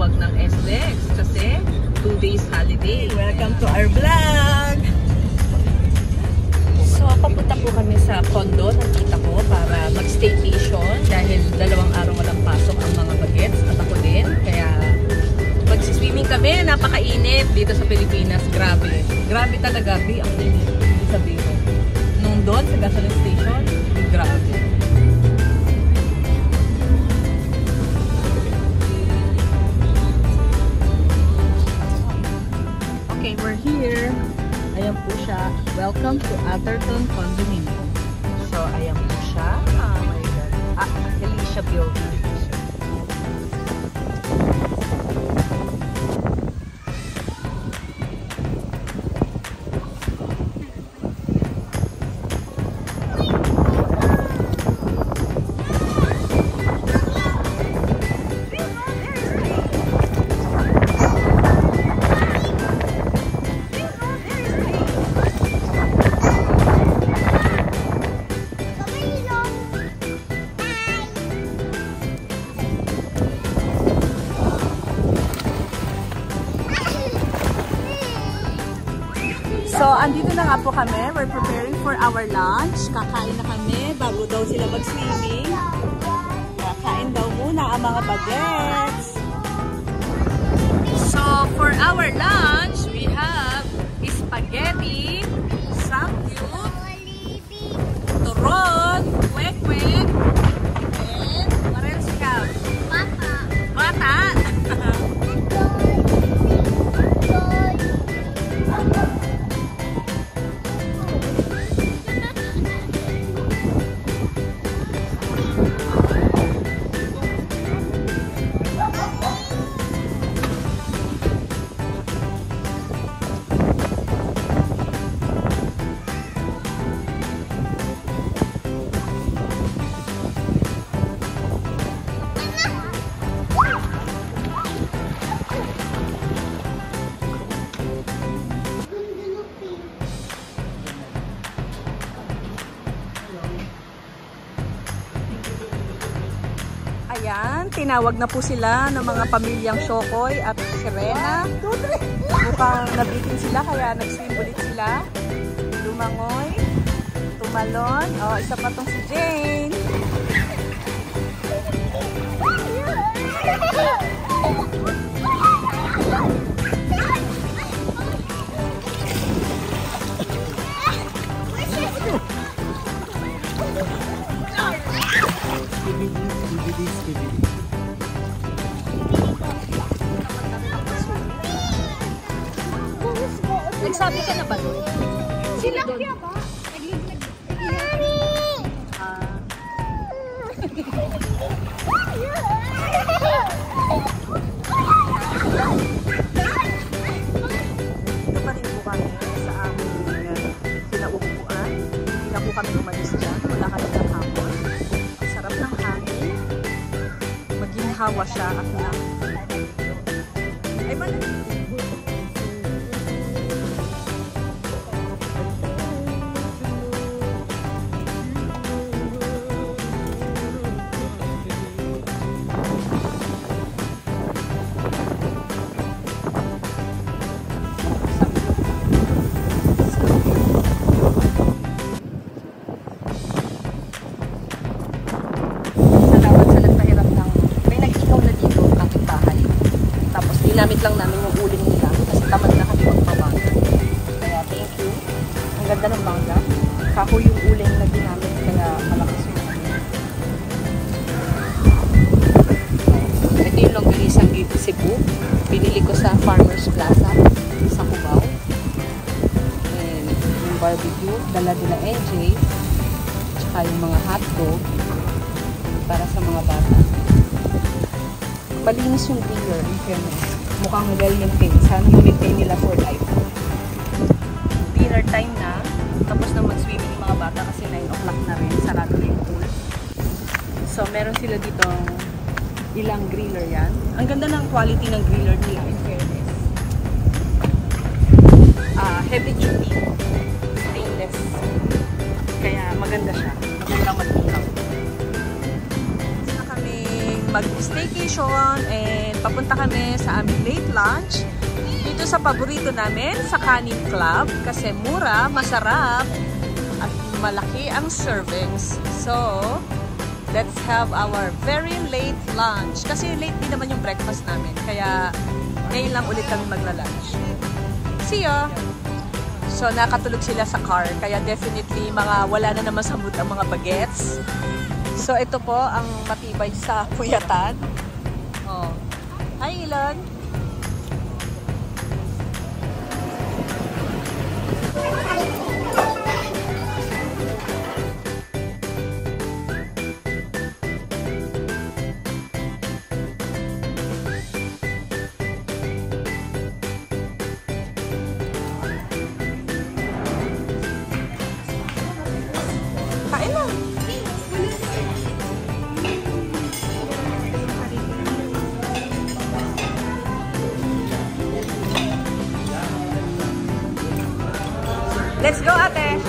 maluwag ng SLEX kasi 2 days holiday. Welcome to our vlog! So, papunta po kami sa condo ng tita ko para mag-staycation dahil 2 araw walang pasok ang mga bagets at ako din. Kaya magsiswimming kami. Napakainit dito sa Pilipinas. Grabe. Grabe talaga. Ang init. Sabihin ko. Nung doon sa gasoline station, grabe. Okay, we're here. Ayan po siya. Welcome to Atherton Condominium. So, ayan po siya. Oh my God. Alicia Building. So, andito na nga po kami. We're preparing for our lunch. Kakain na kami bago daw sila mag-swimming. Kakain daw muna ang mga bagets. So, for our lunch, we have spaghetti, samgyup, turon, kwek-kwek, and what else we have? Bata! Ayan, tinawag na po sila ng mga pamilyang Shokoy at Sirena. Mukhang nabitin sila kaya nag-swim ulit sila. Lumangoy, tumalon. Oh, isa pa tong si Jane. Nagsabi ka na ba doon? Sila kaya ba? Dito pa rin po kami sa aming pinaupuan. Hindi na po kami umalis dyan. Wala kami ng hapon. Ang sarap ng hangin. Maginhawa siya at na. Ay, ba na? Ginamit lang namin yung uling nila kasi tamad na kami magpabangga. Kaya thank you. Ang ganda ng bangga. Kahoy yung uling na ginamit kaya malakas yung ito yung longganisang Cebu. Binili ko sa Farmers Plaza sa Cubao. And yung barbecue, dala NJ. Tsaka yung mga hotdog para sa mga bata. Malinis yung griller, in fairness. Mukhang well-maintained. Sana yung-maintain nila for life. Dinner time na. Tapos na mag-swimming yung mga bata kasi 9 o'clock na rin. Sarado na yung pool. So, meron sila dito ilang griller yan. Ang ganda ng quality ng griller nila, in fairness. Heavy duty. Stainless. Kaya maganda siya. Maganda mag-ikaw. Na kami mag-staycation and papunta kami sa aming late lunch dito sa paborito namin, sa Kanin Club, kasi mura, masarap, at malaki ang servings. So, let's have our very late lunch. Kasi late din naman yung breakfast namin, kaya ngayon lang ulit kami magla-lunch. See ya! So, nakatulog sila sa car, kaya definitely wala na naman sa mood ang mga bagets. So, ito po ang matibay sa puyatan. Oh. Hi, Ilan! Kain na! Let's go, ate!